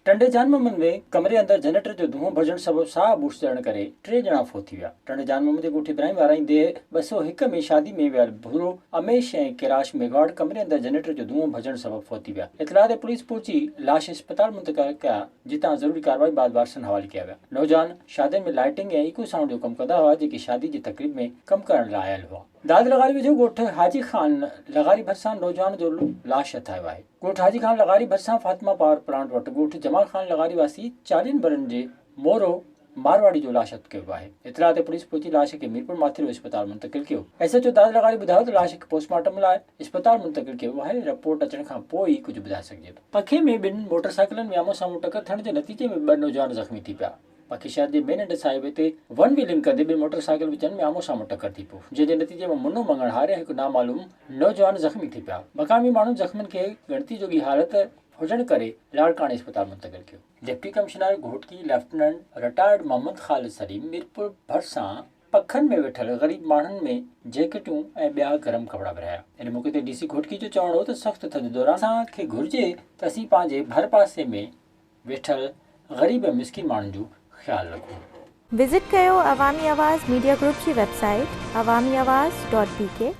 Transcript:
टंडे जान मोहम्मद में कमरे अंदर जनरेटर जो धुओं भॼण सबबि साह बूश चढ़ण करे 3 ॼणा फोत थी विया। टंडे जान मोहम्मद जे ॻोठ इब्राहिम वाराई देह 201 में शादी में वियल भूरो अमेश ऐं कैलाश मेघवाड़ कमरे अंदर जनरेटर जो धुओं भॼण सबबि फोत थी विया। इतला ते पुलिस पहुची लाश अस्पताल मुंतकिल कया, जितां ज़रूरी कार्रवाई बाद वारसन हवाले कया विया। नौजवान शादियुनि में लाइटिंग ऐं इको साउंड जो कमु कंदा हुआ, जेके शादी जी तकरीब में कमु करण लाइ आयल हुआ। दाद लगारी वेझो ॻोठ हाजी खान लगारी भरिसां नौजवान जो लाश हथायो आहे। ॻोठ हाजी खान लगारी भरिसां फातिमा पावर प्लांट वटि ॻोठ जमाल खान लगारी वासी 40 बरनि जे मोरो मारवाड़ी जो लाश हथ कयो आहे। इतला ते पुलिस पहुची लाश खे मीरपुर माथिरो अस्पताल मुंतकिल कयो। एसएचओ दाद लगारी ॿुधायो त लाश खे पोस्टमार्टम लाइ अस्पताल मुंतकिल कयो आहे। रिपोर्ट अचण खां पोइ ई कुझु ॿुधाए सघिजे थो। पखे में 2 मोटरसाइकिलनि में आमो साम्हूं टकर थियण जे नतीजे में 2 नौजवान ज़ख़्मी थी पिया। पखी शहर जे मेन साहिब ते वन व्हीलिंग कंदे 2 मोटरसाइकिल विचनि में आमो साम्हूं टकर थी पियो, जंहिंजे नतीजे में मुनो मंगण हारे हिकु नामालूम नौजवान ज़ख़्मी थी पिया। मक़ामी माण्हू ज़ख़्मनि खे गणती जोगी हालत हुजण करे लाड़काणे अस्पताल मुंतकिल कयो। Deputy commissioner Ghotki lieutenant retired Mohammad Khalid Saleem Mirpur भरिसां पखनि में वेठल ग़रीब माण्हुनि में जैकेटूं ऐं ॿिया गरम कपिड़ा विरहाया। इन मौक़े ते डीसी घोटकी जो चवणो हो त सख़्तु थधि दौरान असांखे घुर्जे त असीं पंहिंजे भर पासे में वेठल ग़रीब ऐं मिस्किन माण्हुनि जो ख्याल रखूं। विज़िट कयो अवामी आवाज़ मीडिया ग्रुप जी वेबसाइट awamiawaz.pk।